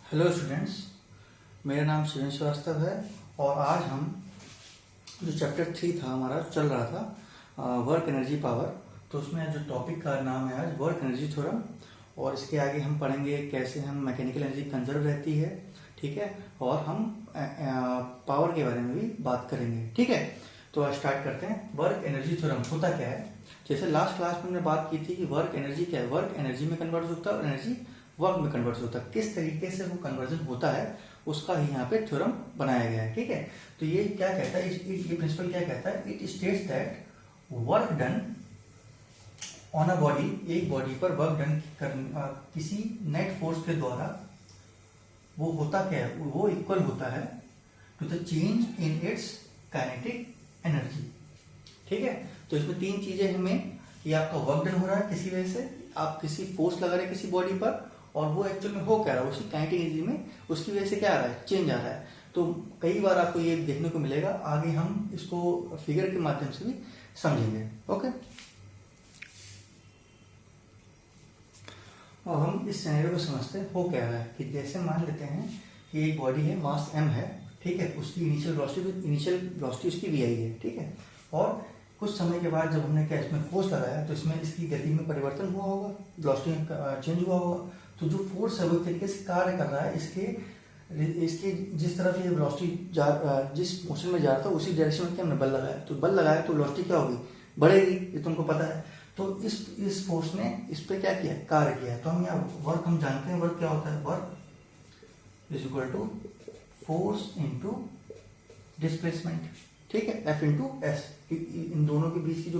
Hello students, मेरा नाम शिवेन श्रीवास्तव है और आज हम जो चैप्टर 3 था हमारा चल रहा था वर्क एनर्जी पावर, तो उसमें जो टॉपिक का नाम है आज वर्क एनर्जी थ्योरम। और इसके आगे हम पढ़ेंगे कैसे हम मैकेनिकल एनर्जी कंजर्व रहती है, ठीक है, और हम पावर के बारे में भी बात करेंगे, ठीक है। तो स्टार्ट करते हैं। वर्क एनर्जी थ्योरम होता क्या है? जैसे लास्ट क्लास में हमने बात की थी कि वर्क एनर्जी क्या है, वर्क एनर्जी में कन्वर्ट होता है और एनर्जी वर्क में कन्वर्ट होता है। किस तरीके से वो कन्वर्जन होता है उसका ही यहाँ पे थ्योरम बनाया गया है, ठीक है। तो ये क्या कहता है, ये प्रिंसिपल क्या कहता है? It states that work done on a body, एक बॉडी पर वर्क डन किसी नेट फोर्स के द्वारा वो होता क्या है, वो इक्वल होता है to the change in its kinetic energy, ठीक है। तो इसमें तीन चीजें हमें कि आपका वर्क डन हो रहा है किसी वजह से, आप किसी फोर्स लगा रहे हैं किसी बॉडी पर, और वो एक्चुअल में हो क्या रहा है, उसकी काइनेटिक एनर्जी में उसकी वजह से क्या आ रहा है, चेंज आ रहा है। तो कई बार आपको ये देखने को मिलेगा, आगे हम इसको फिगर के माध्यम से भी समझेंगे, ओके। और हम इस सिनेरियो को समझते हैं हो क्या रहा है कि जैसे मान लेते हैं कि एक बॉडी है, मास m है, ठीक है, उसकी इनिशियल वेलोसिटी उसकी vi है, ठीक है। और कुछ समय के बाद जब हमने क्या इसमें फोर्स लगाया तो इसमें इसकी गति में परिवर्तन हुआ होगा, वेलोसिटी चेंज हुआ होगा। तो जो फोर्स है वो तरीके से कार्य कर रहा है, इसके जिस तरफ ये वेलोसिटी जिस मोशन में जा रहा था उसी डायरेक्शन में क्या हमने बल लगाया, तो बल लगाया तो वेलोसिटी क्या होगी, बढ़ेगी, ये तुमको पता है। तो इस फोर्स ने इस पे क्या किया, कार्य किया है। तो हम यहाँ वर्क हम जानते हैं, वर्क क्या होता है, work is equal to force into displacement, ठीक है, F इंटू एस। इन दोनों के बीच की जो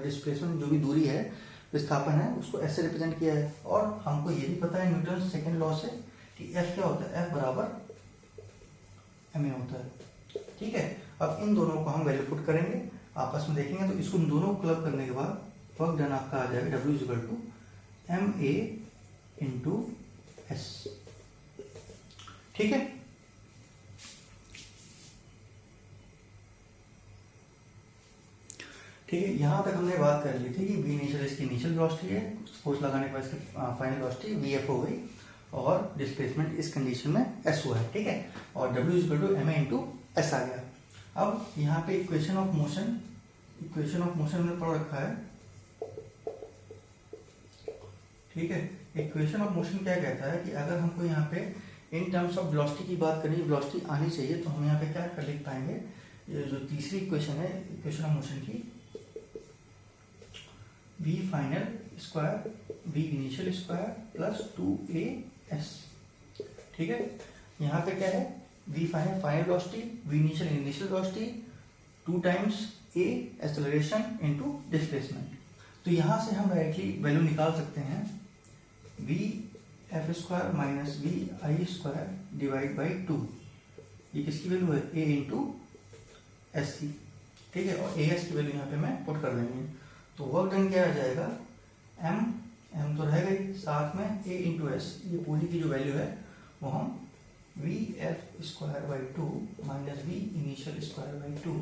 डिस्प्लेसमेंट जो भी दूरी है, विस्थापन है, उसको ऐसे रिप्रेजेंट किया है। और हमको ये भी पता है न्यूटन सेकंड लॉ से कि F क्या होता है, F बराबर ma होता है, ठीक है। अब इन दोनों को हम वैल्यू पुट करेंगे, आपस में देखेंगे, तो इसको इन दोनों को क्लब करने के बाद वर्क डन आपका आ जाएगा W equal to ma into S, ठीक है। ठीक है, यहां तक हमने बात कर ली थी कि v इनिशियल इसकी इनिशियल वेलोसिटी है, फोर्स लगाने के बाद इसकी फाइनल वेलोसिटी vf हो गई, और डिस्प्लेसमेंट इस कंडीशन में s हुआ है, ठीक है। और w equal to ma into S आ गया। अब यहाँ पे इक्वेशन ऑफ मोशन हमने पढ़ रखा है, ठीक है। इक्वेशन ऑफ मोशन क्या कहता है कि अगर हमको यहाँ पे इन टर्म्स ऑफ वेलोसिटी की बात करें, वेलोसिटी आनी चाहिए, तो हम यहाँ पे क्या कर लिख पाएंगे, ये जो तीसरी इक्वेशन है इक्वेशन ऑफ मोशन की, v final square v initial square plus 2as, ठीक है। यहाँ पे क्या है, v final velocity, v initial velocity, 2 times a acceleration into displacement. तो यहाँ से हम डायरेक्टली वैल्यू निकाल सकते हैं, v f square minus v i square divide by 2, ये किसकी वैल्यू है, a इंटू एस की, ठीक है। और as की वैल्यू यहाँ पे मैं पुट कर देंगे, तो वर्क डन क्या आ जाएगा, m तो रहेगा ही, साथ में a इंटू एस, ये पूरी की जो वैल्यू है वो हम v f square by 2 minus v initial square by 2,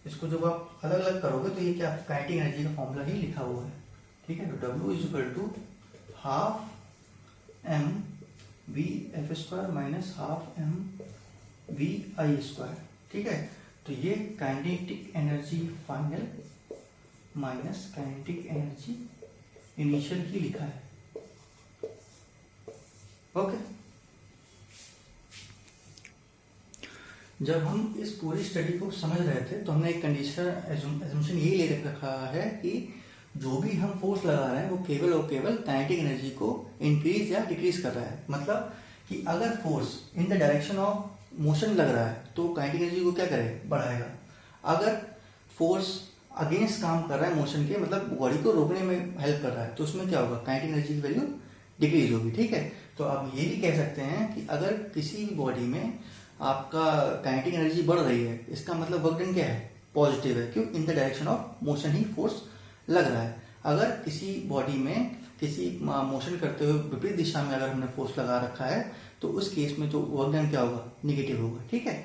इसको जब आप अलग अलग करोगे तो ये क्या काइनेटिक एनर्जी का फॉर्मूला ही लिखा हुआ है, ठीक है। तो w is equal to half m v f square minus half m v i square, ठीक है। तो ये kinetic energy final minus kinetic energy initial ही लिखा है, ओके। जब हम इस पूरी स्टडी को समझ रहे थे तो हमने एक कंडीशन एजम्पशन यही ले रखा है कि जो भी हम फोर्स लगा रहे हैं वो केवल और केवल काइनेटिक एनर्जी को इंक्रीज या डिक्रीज कर रहा है। मतलब कि अगर force in the direction of motion लग रहा है तो काइनेटिक एनर्जी को क्या करे, बढ़ाएगा। अगर फोर्स अगेंस्ट काम कर रहा है मोशन के, मतलब बॉडी को रोकने में हेल्प कर रहा है, तो उसमें क्या होगा, काइनेटिक एनर्जी की वैल्यू डिक्रीज होगी, ठीक है। तो आप ये भी कह सकते हैं कि अगर किसी बॉडी में आपका काइनेटिक एनर्जी बढ़ रही है, इसका मतलब वर्क डन क्या है, पॉजिटिव है, क्यों, in the direction of motion he force लग रहा है। अगर किसी बॉडी में किसी मोशन करते हुए विपरीत दिशा में अगर हमने फोर्स लगा रखा है तो उस केस में जो वर्क डन क्या होगा, निगेटिव होगा, ठीक है।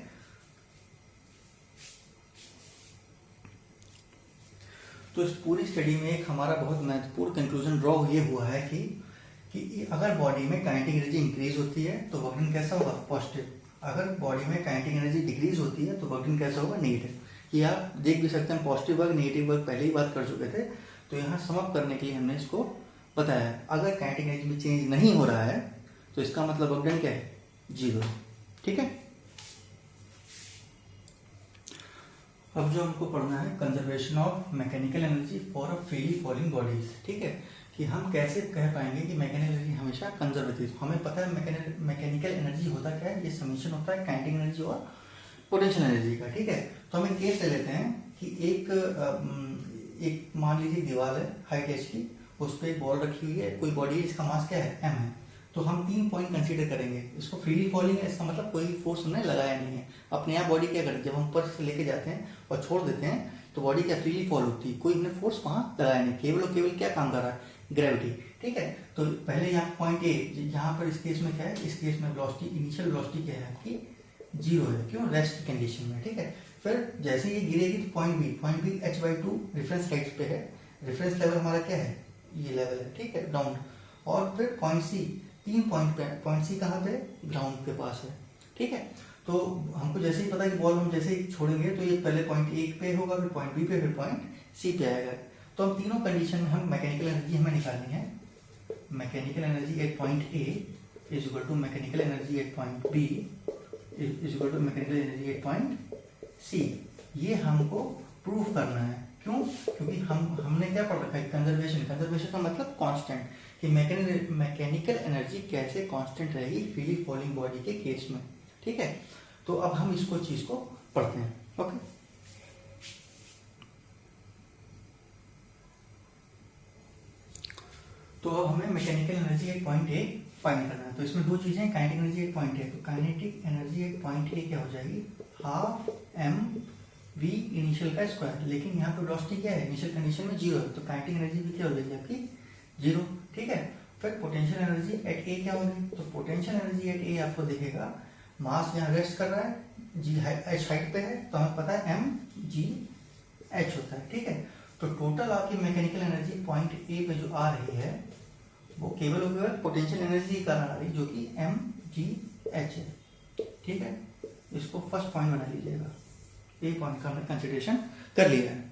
तो इस पूरी स्टडी में एक हमारा बहुत महत्वपूर्ण कंक्लूजन ड्रॉ ये हुआ है कि कि अगर बॉडी में काइनेटिक एनर्जी इंक्रीज होती है तो वर्क डन कैसा होगा, पॉजिटिव। अगर बॉडी में काइनेटिक एनर्जी डिक्रीज होती है तो वर्क डन कैसा होगा, नेगेटिव। ये आप देख भी सकते हैं, पॉजिटिव वर्क नेगेटिव वर्क पहले ही बात कर चुके थे, तो यहाँ समअप करने के लिए हमने इसको बताया है। अगर काइनेटिक एनर्जी में चेंज नहीं हो रहा है तो इसका मतलब वर्क डन क्या है, 0। ठीक है। अब जो हमको पढ़ना है conservation of mechanical energy for a freely falling bodies. ठीक है, कि हम कैसे कह पाएंगे कि मैकेनिकल एनर्जी हमेशा कंजर्वेटिव। हमें पता है मैकेनिकल एनर्जी होता क्या है, ये समीशन होता है काइनेटिक एनर्जी और पोटेंशियल एनर्जी का। ठीक है, तो हम एक केस ले लेते हैं कि एक मान लीजिए दीवार है हाइट एच की, उस पर एक बॉल रखी हुई है, कोई बॉडी है जिसका मास क्या है, m है। तो हम 3 पॉइंट कंसीडर करेंगे। इसको फ्रीली फॉलिंग है, इसका मतलब कोई फोर्स हमने लगाया नहीं है, अपने आप बॉडी क्या करती है, जब हम ऊपर से लेके जाते हैं और छोड़ देते हैं तो बॉडी क्या फ्रीली फॉल होती है, कोई हमने फोर्स वहां लगाया नहीं, केवल और केवल क्या काम कर रहा है, ग्रेविटी। ठीक है, तो पहले यहाँ पॉइंट ए, यहाँ पर इस केस में क्या है, इस केस में वेलोसिटी, इनिशियल वेलोसिटी क्या है आपकी, 0 है। क्यों, रेस्ट कंडीशन में। ठीक है, फिर जैसे ये गिरेगी तो point B h/2 reference height पे है, रेफरेंस लेवल हमारा क्या है, ये लेवल है। ठीक है, डाउन। और फिर पॉइंट सी, 3 पॉइंट पे, पॉइंट सी कहाँ पे, ग्राउंड के पास है। ठीक है, तो हमको जैसे ही पता है कि बॉल हम जैसे ही छोड़ेंगे तो ये पहले पॉइंट ए पे होगा, फिर पॉइंट बी पे, फिर पॉइंट सी पे आएगा। तो हम तीनों कंडीशन में हम मैकेनिकल एनर्जी हमें निकालनी है। Mechanical energy at point A is equal to mechanical energy at point B is equal to mechanical energy at point C. ये हमको प्रूफ करना है। क्यों, क्योंकि हमने क्या पढ़ रखा है, कंजर्वेशन। कंजर्वेशन का मतलब कांस्टेंट, कि मैकेनिकल एनर्जी कैसे कांस्टेंट रहेगी फ्रीली फॉलिंग बॉडी के केस में। ठीक है, तो अब हम इसको चीज को पढ़ते हैं। ओके, तो अब हमें mechanical energy at point A find करना है। तो इसमें 2 चीजें, kinetic energy at point A, तो kinetic energy at point A क्या हो जाएगी, हाफ एम वी इनिशियल का स्क्वायर। लेकिन यहाँ पे वेलोसिटी क्या है, इनिशियल कंडीशन में 0 है, तो काइनेटिक एनर्जी भी क्या हो जाएगी आपकी, 0। ठीक है, फिर पोटेंशियल एनर्जी एट ए क्या होगी, तो पोटेंशियल एनर्जी एट ए आपको दिखेगा, मास यहाँ रेस्ट कर रहा है, जी एच हाइट पे है, तो हमें पता है एम जी एच होता है। ठीक है, तो टोटल आपकी मैकेनिकल एनर्जी पॉइंट ए पे जो आ रही है वो केवल और केवल पोटेंशियल एनर्जी के कारण आ रही है, जो कि एम जी एच है। ठीक है, इसको फर्स्ट पॉइंट बना लीजिएगा, ए पॉइंट का हमने कंसिडरेशन कर लिया है।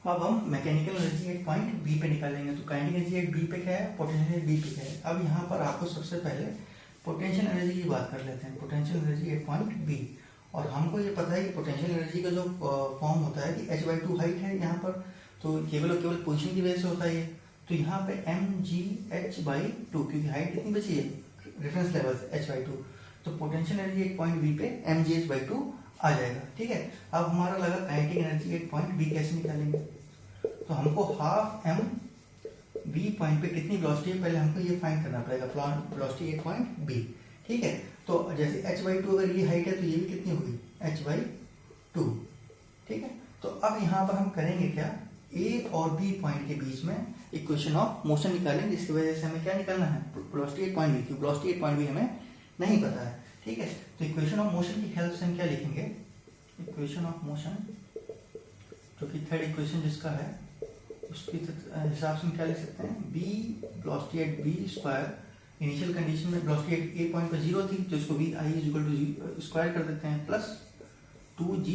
अब हम mechanical energy at point B पे निकालेंगे। तो काइनेटिक एनर्जी एट बी पे क्या है, पोटेंशियल एनर्जी बी पे क्या है। अब यहाँ पर आपको सबसे पहले पोटेंशियल एनर्जी की बात कर लेते हैं, potential energy at point B. और हमको ये पता है कि पोटेंशियल एनर्जी का जो फॉर्म होता है कि h/2 हाइट है यहाँ पर, तो केवल और केवल पोजीशन की वजह से होता है ये। तो यहाँ पे mgh/2, क्योंकि हाइट कितनी बची है, रेफरेंस लेवल से h/2, तो potential energy at point B पे mgh/2 आ जाएगा। ठीक है, अब हमारा लगा kinetic energy at point B कैसे निकालेंगे, तो हमको हाफ एम बी पॉइंट पे कितनी वेलोसिटी है, पहले हमको ये फाइंड करना पड़ेगा, वेलोसिटी एट पॉइंट बी। ठीक है, तो जैसे h/2 अगर ये हाइट है तो ये भी कितनी होगी, h/2। ठीक है, तो अब यहाँ पर हम करेंगे क्या, ए और बी पॉइंट के बीच में इक्वेशन ऑफ मोशन निकालेंगे, जिसकी वजह से हमें क्या निकालना है, वेलोसिटी एट पॉइंट बी, क्योंकि वेलोसिटी एट पॉइंट बी हमें नहीं पता है। ठीक है, तो इक्वेशन ऑफ मोशन की हेल्प से हम क्या लिखेंगे, इक्वेशन ऑफ मोशन, जो कि थर्ड इक्वेशन जिसका है उसके हिसाब से हम क्या लिख सकते हैं, B velocity at B square, initial condition में वेलोसिटी एट ए पॉइंट पर 0 थी, तो इसको V I is equal to square कर देते हैं, प्लस 2g।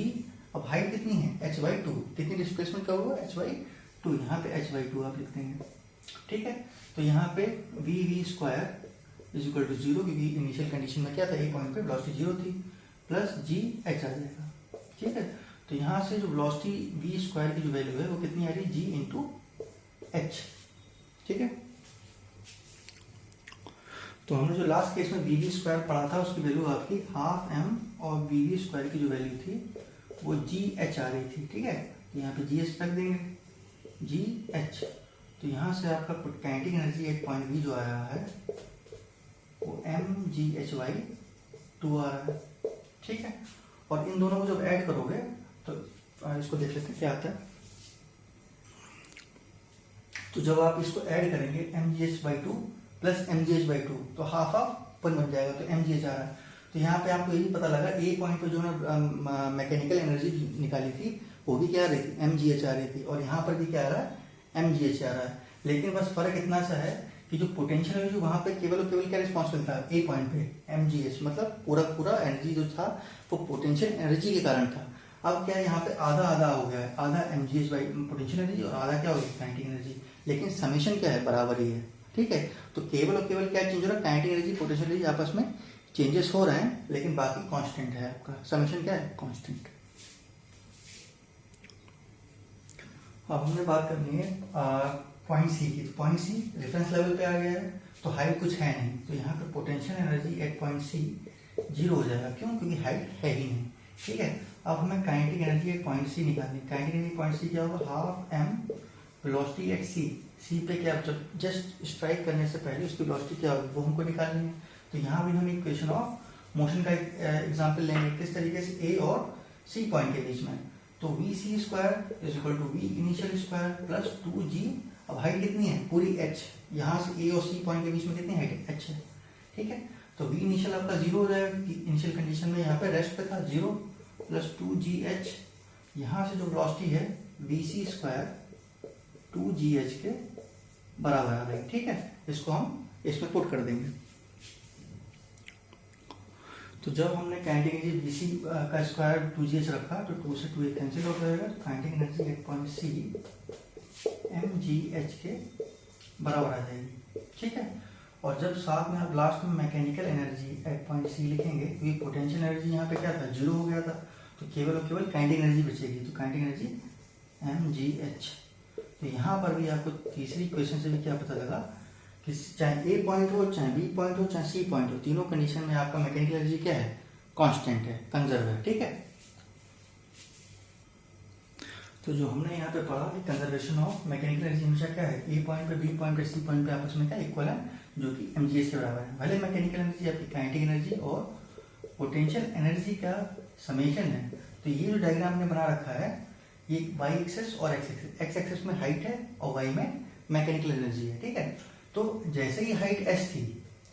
अब हाइट कितनी है, h/2, कितनी डिस्प्लेसमेंट का हुआ, h/2, यहाँ पे h/2 आप लिख देंगे। ठीक है, तो यहाँ पे V square is equal to 0, क्योंकि इनिशियल कंडीशन में क्या था, ए पॉइंट पे वेलोसिटी 0 थी, प्लस जी एच आ जाएगा। ठीक है, तो यहाँ से जो वेलोसिटी वी स्क्वायर की जो वैल्यू है वो कितनी आ रही है, जी इंटू एच। ठीक है, तो हमने जो लास्ट केस में वी स्क्वायर पढ़ा था उसकी वैल्यू आपकी हाफ एम, और वी स्क्वायर की जो वैल्यू थी वो जी एच आ रही थी। ठीक है, यहाँ पे जी एच रख देंगे, जी एच। तो यहाँ से आपका kinetic energy at point B जो आ रहा है वो mgh/2 आ रहा है। ठीक है, और इन दोनों को जब ऐड करोगे तो इसको देख लेते हैं क्या आता है। तो जब आप इसको ऐड करेंगे mgh/2 प्लस mgh/2, तो हाफ हाफ बन जाएगा, तो mgh आ रहा है। तो यहाँ पे आपको ये भी पता लगा, ए पॉइंट पे जो ना मैकेनिकल एनर्जी निकाली थी वो भी क्या आ रही थी, mgh आ रही थी, और यहाँ पर भी क्या आ रहा है, mgh आ रहा है। लेकिन बस फर्क इतना सा है कि जो पोटेंशियल एनर्जी वहां पे केवल और केवल क्या रिस्पॉन्स मिलता है, ए पॉइंट पे mgh, मतलब पूरा पूरा एनर्जी जो था वो पोटेंशियल एनर्जी के कारण था। अब क्या है, यहाँ पे आधा आधा हो गया है, आधा mgh बाई पोटेंशियल एनर्जी और आधा क्या हो गया काइनेटिक एनर्जी, लेकिन समेशन क्या है, बराबर ही है। ठीक है, तो केवल और केवल क्या चेंज हो रहा है, काइनेटिक एनर्जी पोटेंशियल एनर्जी आपस में चेंजेस हो रहे हैं, लेकिन बाकी कांस्टेंट है, आपका समेशन क्या है, कांस्टेंट। अब हमने बात करनी है पॉइंट सी की। पॉइंट सी रेफरेंस लेवल पे आ गया है, तो हाइट कुछ है नहीं, तो यहाँ पे potential energy at point C zero हो जाएगा। क्यों, क्योंकि हाइट है ही नहीं। ठीक है, अब हमें kinetic energy at point C निकालनी। काइनेटिक एनर्जी पॉइंट सी क्या होगा, half M velocity at C. C पे क्या, जब जस्ट स्ट्राइक करने से पहले उसकी वेलोसिटी क्या होगी वो हमको निकालनी है। तो यहाँ भी हम इक्वेशन ऑफ मोशन का एग्जाम्पल लेंगे, किस तरीके से ए और सी पॉइंट के बीच में। तो V C square is equal to V initial square plus 2g। अब हाइट कितनी है, पूरी h, यहाँ से ए और सी पॉइंट के बीच में कितनी हाइट है, h है। ठीक है, तो वी इनिशियल आपका जीरो हो जाएगा, इनिशियल कंडीशन में यहाँ पे रेस्ट पे था, जीरो प्लस 2gh। यहाँ से जो वेलोसिटी है वी सी स्क्वायर 2gh के बराबर आ रही है। ठीक है, इसको हम इसमें पुट कर देंगे। तो जब हमने काइनेटिक एनर्जी bc का स्क्वायर 2gh रखा, तो 2 से 2 कैंसिल हो जाएगा, तो kinetic energy at point C mgh के बराबर आ जाएगी। ठीक है, और जब साथ में आप लास्ट में mechanical energy at point C लिखेंगे, तो ये पोटेंशियल एनर्जी यहाँ पे क्या था, जीरो हो गया था, तो केवल और केवल काइनेटिक एनर्जी बचेगी। तो काइनेटिक एनर्जी mgh। तो यहाँ पर भी आपको तीसरी इक्वेशन से भी क्या पता लगा कि चाहे ए पॉइंट हो, चाहे बी पॉइंट हो, चाहे सी पॉइंट हो, तीनों कंडीशन में आपका मैकेनिकल एनर्जी क्या है, कांस्टेंट है, कंजर्व है। ठीक है, तो जो हमने यहाँ पे पढ़ा कि कंजर्वेशन ऑफ मैकेनिकल एनर्जी हमेशा क्या है, ए पॉइंट पे, बी पॉइंट पे, सी पॉइंट पे आपस में क्या इक्वल है, जो कि mgh के बराबर है। भले मैकेनिकल एनर्जी आपकी काइनेटिक एनर्जी और पोटेंशियल एनर्जी का समेशन है। तो ये जो डायग्राम हमने बना रखा है, ये वाई एक्सेस और एक्स एक्सेस में हाइट है और वाई में मैकेनिकल एनर्जी है। ठीक है, तो जैसे ही हाइट h थी,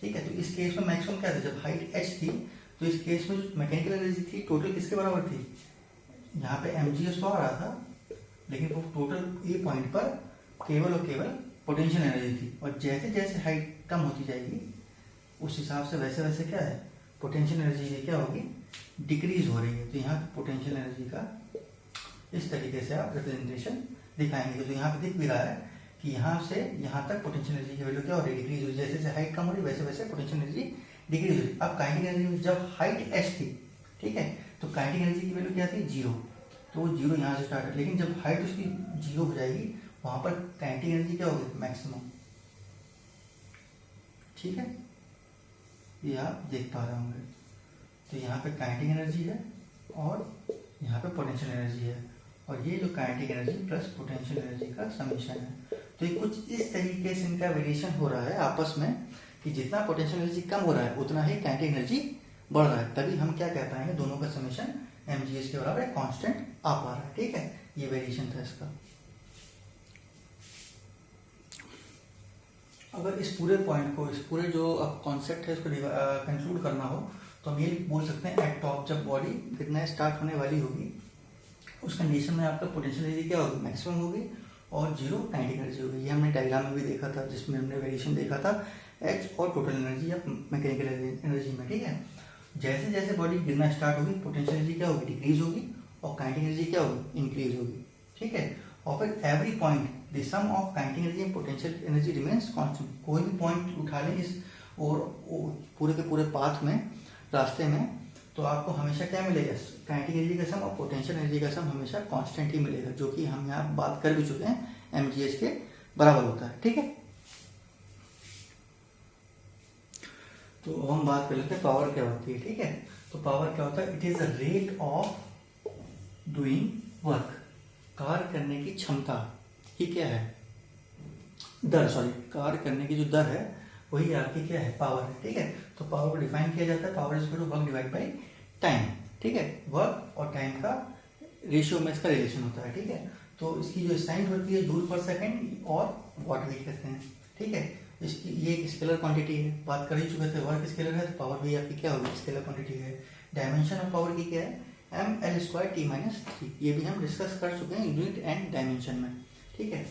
ठीक है, तो इस केस में मैक्सिमम क्या था, जब हाइट h थी, तो इस केस में जो मैकेनिकल एनर्जी थी टोटल किसके बराबर थी, यहाँ पे mgh तो आ रहा था, लेकिन वो टोटल ए पॉइंट पर केवल और केवल पोटेंशियल एनर्जी थी। और जैसे जैसे हाइट कम होती जाएगी, उस हिसाब से वैसे वैसे क्या है, पोटेंशियल एनर्जी क्या होगी, डिक्रीज हो रही है। तो यहाँ पोटेंशियल एनर्जी का इस तरीके से आप रिप्रेजेंटेशन दिखाएंगे। तो यहाँ पे दिख भी रहा है कि यहाँ से यहाँ तक पोटेंशियल एनर्जी की वैल्यू क्या हो रही है, डिक्रीज हो रही है। जैसे जैसे हाइट कम हो रही है, वैसे वैसे पोटेंशियल एनर्जी डिक्रीज हो रही है। अब काइनेटिक एनर्जी में जब हाइट h थी, ठीक है, तो काइनेटिक एनर्जी की वैल्यू क्या थी, जीरो। तो वो जीरो यहाँ से स्टार्ट है, लेकिन जब हाइट उसकी जीरो हो जाएगी, वहां पर काइनेटिक एनर्जी क्या होगी, मैक्सिमम। ठीक है, ये आप देख पा रहे होंगे। तो यहाँ पे काइनेटिक एनर्जी है और यहाँ पे पोटेंशियल एनर्जी है, और ये जो kinetic energy plus potential energy का समेशन है। तो ये कुछ इस तरीके से इनका वेरिएशन हो रहा है आपस में, कि जितना पोटेंशियल एनर्जी कम हो रहा है उतना ही काइनेटिक एनर्जी बढ़ रहा है। तभी हम क्या कह पाएंगे, दोनों का समेशन mgh के बराबर कांस्टेंट आ पा रहा है। ठीक है, ये वेरिएशन था इसका। अगर इस पूरे पॉइंट को, इस पूरे जो अब कॉन्सेप्ट है इसको कंक्लूड करना हो, तो हम ये बोल सकते हैं, एट टॉप जब बॉडी कितना स्टार्ट होने वाली होगी, उस कंडीशन में आपका पोटेंशियल एनर्जी क्या होगी, मैक्सिमम होगी, और जीरो काइनेटिक एनर्जी होगी। ये हमने डायग्राम में भी देखा था, जिसमें हमने वेरिएशन देखा था एच और टोटल एनर्जी या मैकेनिकल एनर्जी में। ठीक है, जैसे जैसे बॉडी गिरना स्टार्ट होगी, पोटेंशियल एनर्जी क्या होगी, डिक्रीज होगी, और काइनेटिक एनर्जी क्या होगी, इंक्रीज होगी। ठीक है, और फिर every point the sum of kinetic energy and potential energy remains constant. कोई भी पॉइंट उठा लें इस और पूरे के पूरे पाथ में, रास्ते में, तो आपको हमेशा क्या मिलेगा, काइनेटिक एनर्जी का सम और पोटेंशियल एनर्जी का सम हमेशा कांस्टेंट ही मिलेगा, जो कि हम यहाँ बात कर भी चुके हैं, mgh के बराबर होता है। ठीक है, तो हम बात कर लेते हैं पावर क्या होती है। ठीक है, तो पावर क्या होता है, it is the rate of doing work. कार्य करने की क्षमता ही क्या है, दर, सॉरी, कार्य करने की जो दर है वही आपकी क्या है, पावर है। ठीक है, तो पावर को डिफाइन किया जाता है, power is equal to work divide by time. ठीक है, वर्क और टाइम का रेशियो में इसका रिलेशन होता है। ठीक है, तो इसकी जो साइन होती है जूल पर सेकंड और वाट भी कहते हैं। ठीक है, इसकी ये एक स्केलर क्वांटिटी है, बात कर ही चुके थे, वर्क स्केलर है तो पावर भी आपकी क्या होगी, स्केलर क्वांटिटी है। डायमेंशन ऑफ पावर की क्या है, ml²t-3। ये भी हम डिस्कस कर चुके हैं यूनिट एंड डायमेंशन में। ठीक है,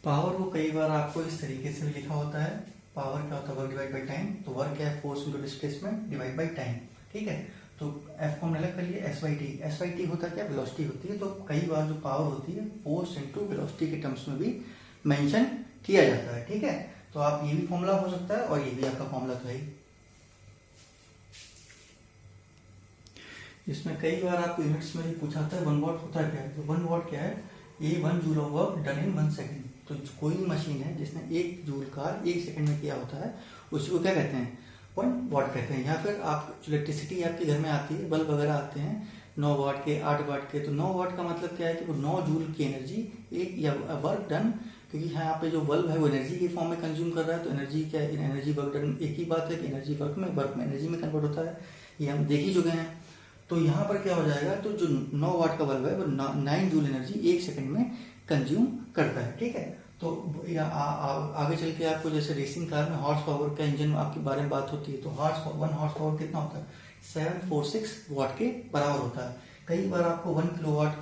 पावर को कई बार आपको इस तरीके से भी लिखा होता है, पावर क्या होता है, वर्क डिवाइड बाई टाइम। तो वर्क क्या है, force into displacement divide by time, ठीक है। तो एफ को हमने अलग कर लिया, S by T. S by T होता है क्या, वेलोसिटी होती है। तो कई बार जो पावर होती है फोर्स इंटू वेलोसिटी के टर्म्स में भी मेंशन किया जाता है, ठीक है। तो आप ये भी फॉर्मूला हो सकता है और ये भी आपका फॉर्मूला तो है। इसमें कई बार आपको यूनिट्स में ही पूछा था, 1 वॉट होता है क्या है। तो 1 वॉट क्या है, ये 1 joule of work done in 1 second. तो कोई मशीन है जिसने 1 जूल कार्य 1 सेकंड में किया होता है, उसी को क्या कहते हैं, 1 वॉट कहते हैं। या फिर आप इलेक्ट्रिसिटी आपके घर में आती है, बल्ब वगैरह आते हैं 9 वाट के, 8 वाट के। तो 9 वाट का मतलब क्या है कि वो 9 जूल की एनर्जी एक या वर्क डन, क्योंकि यहाँ पे जो बल्ब है वो एनर्जी के फॉर्म में कंज्यूम कर रहा है। तो एनर्जी क्या है, एनर्जी वर्क डन, एक ही बात है कि एनर्जी वर्क में एनर्जी में कन्वर्ट होता है, ये हम देख ही चुके हैं। तो यहाँ पर क्या हो जाएगा, तो जो 9 वाट का बल्ब है वो 9 जूल एनर्जी 1 सेकंड में कंज्यूम करता है, ठीक है। तो आगे चल के आपको जैसे रेसिंग कार में हॉर्स पावर का इंजन आपके बारे में बात होती है, तो 1 हॉर्स पावर कितना होता है, 746 वाट के बराबर होता है। कई बार आपको 1 किलोवाट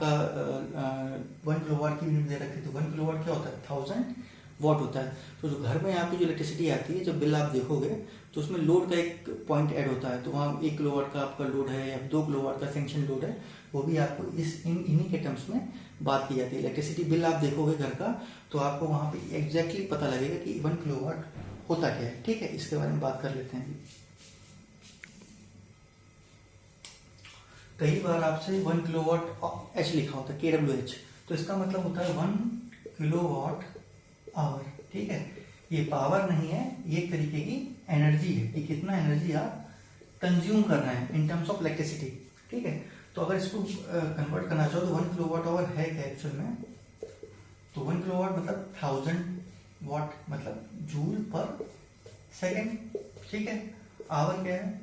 की यूनिट दे रखी है, तो 1 किलोवाट क्या होता है, 1000 वाट होता है। तो जो घर में आपकी जो इलेक्ट्रिसिटी आती है, जब बिल आप देखोगे तो उसमें लोड का एक पॉइंट ऐड होता है। तो वहाँ 1 किलोवाट का आपका लोड है या 2 किलोवाट का सेंक्शन लोड है, वो भी आपको इन्हीं के टर्म्स में बात की जाती है। इलेक्ट्रिसिटी बिल आप देखोगे घर का, तो आपको वहाँ पे एग्जैक्टली पता लगेगा कि 1 किलोवाट होता क्या है, ठीक है। इसके बारे में बात कर लेते हैं। कई बार आपसे 1 किलोवाट एच लिखा होता है, KWH, तो इसका मतलब होता है 1 किलोवाट आवर, ठीक है। ये पावर नहीं है, ये एक तरीके की एनर्जी है कि कितना एनर्जी आप कंज्यूम कर रहे हैं इन टर्म्स ऑफ इलेक्ट्रिसिटी, ठीक है। तो अगर इसको कन्वर्ट करना चाहो तो 1 किलोवाट आवर है क्या एक्चुअल में, तो 1 किलोवाट मतलब 1000 वाट मतलब जूल पर सेकेंड, ठीक है। आवर क्या है,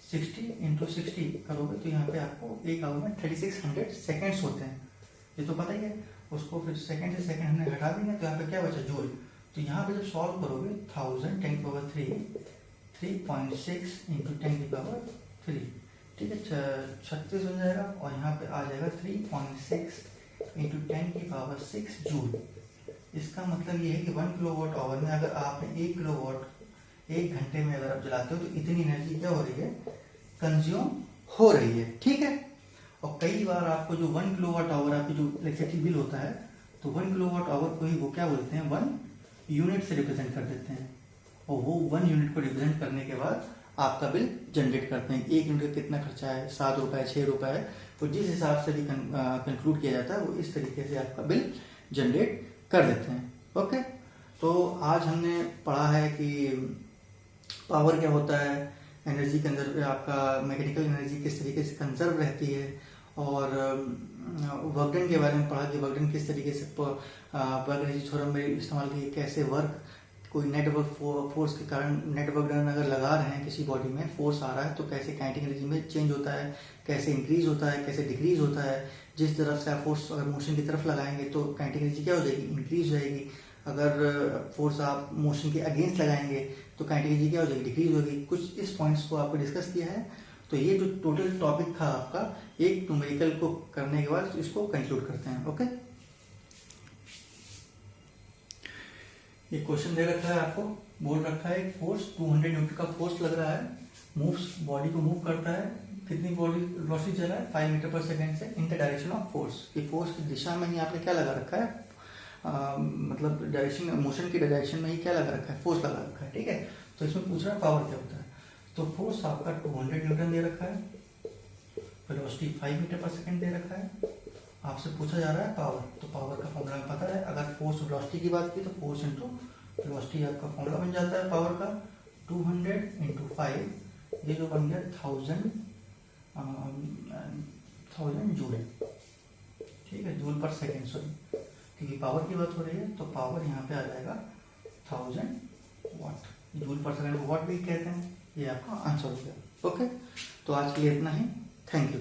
60 इंटू 60 करोगे तो यहाँ पे आपको एक आवर में 3600 सेकेंड्स होते हैं, ये तो पता ही है। उसको फिर सेकेंड से सेकेंड हमने हटा देंगे तो यहाँ पे क्या बचा, जूल। तो यहाँ पे जब सॉल्व करोगे 1000 10 की पावर 3.6 इंटू 10 की पावर 3, ठीक है, 36 हो जाएगा। और यहाँ पे आ जाएगा 3.6 इंटू 10 की पावर 6 जूल। इसका मतलब ये है कि 1 किलोवाट आवर में अगर आपने 1 किलोवाट 1 घंटे में अगर आप जलाते हो तो इतनी एनर्जी क्या हो रही है, कंज्यूम हो रही है, ठीक है। और कई बार आपको जो 1 किलोवाट आवर आपकी जो इलेक्ट्रिसिटी बिल होता है, तो 1 किलोवाट आवर को ही वो क्या बोलते हैं, 1 यूनिट से रिप्रेजेंट कर देते हैं। और वो 1 यूनिट को रिप्रेजेंट करने के बाद आपका बिल जनरेट करते हैं। 1 यूनिट का कितना खर्चा है, 7 रुपए 6 रुपए है, तो जिस हिसाब से भी कंक्लूड किया जाता है वो इस तरीके से आपका बिल जनरेट कर देते हैं, ओके। तो आज हमने पढ़ा है कि पावर क्या होता है, एनर्जी कंजर्व, आपका मैकेनिकल एनर्जी किस तरीके से कंजर्व रहती है, और वर्क डन के बारे में पढ़ा कि वर्क डन किस तरीके से वर्क एनर्जी थ्योरम में इस्तेमाल की, कैसे वर्क कोई नेटवर्क फोर्स के कारण नेटवर्क डन अगर लगा रहे हैं किसी बॉडी में, फोर्स आ रहा है तो कैसे काइनेटिक एनर्जी में चेंज होता है, कैसे इंक्रीज होता है, कैसे डिक्रीज होता है। जिस तरफ से आप फोर्स अगर मोशन की तरफ लगाएंगे तो काइनेटिक एनर्जी क्या हो जाएगी, इंक्रीज हो जाएगी। अगर फोर्स आप मोशन के अगेंस्ट लगाएंगे तो काइनेटिक एनर्जी क्या हो जाएगी, डिक्रीज होगी। कुछ इस पॉइंट्स को आपको डिस्कस किया है। तो ये जो टोटल टॉपिक था आपका, एक न्यूमेरिकल को करने के बाद इसको कंक्लूड करते हैं, ओके। ये क्वेश्चन दे रखा है आपको, बोल रखा है एक फोर्स 200 न्यूटन का फोर्स लग रहा है, मूव्स बॉडी को मूव करता है, कितनी बॉडी वेलोसिटी चल रहा है 5 मीटर पर सेकेंड से in the direction of force. ये फोर्स की दिशा में ही आपने क्या लगा रखा है, मतलब डायरेक्शन मोशन की डायरेक्शन में ही क्या लगा रखा है, फोर्स लगा रखा है, ठीक है। तो इसमें पूछ रहा है पावर क्या होता है। तो फोर्स आपका 200 न्यूटन दे रखा है, वेलोसिटी 5 मीटर पर सेकेंड दे रखा है, आपसे पूछा जा रहा है पावर। तो पावर का फॉर्मूला पता है, अगर फोर्स वेलोसिटी की बात की तो फोर्स इंटू वेलोसिटी आपका फॉर्मूला बन जाता है पावर का 200 इंटू 5, ये जो बन गया 1000 जूल, ठीक है, जूल पर सेकेंड, सॉरी, क्योंकि पावर की बात हो रही है तो पावर यहाँ पे आ जाएगा 1000 वाट, जूल पर सेकेंड वाट भी कहते हैं। ये आपका आंसर हो गया, ओके। तो आज के लिए इतना ही, थैंक यू।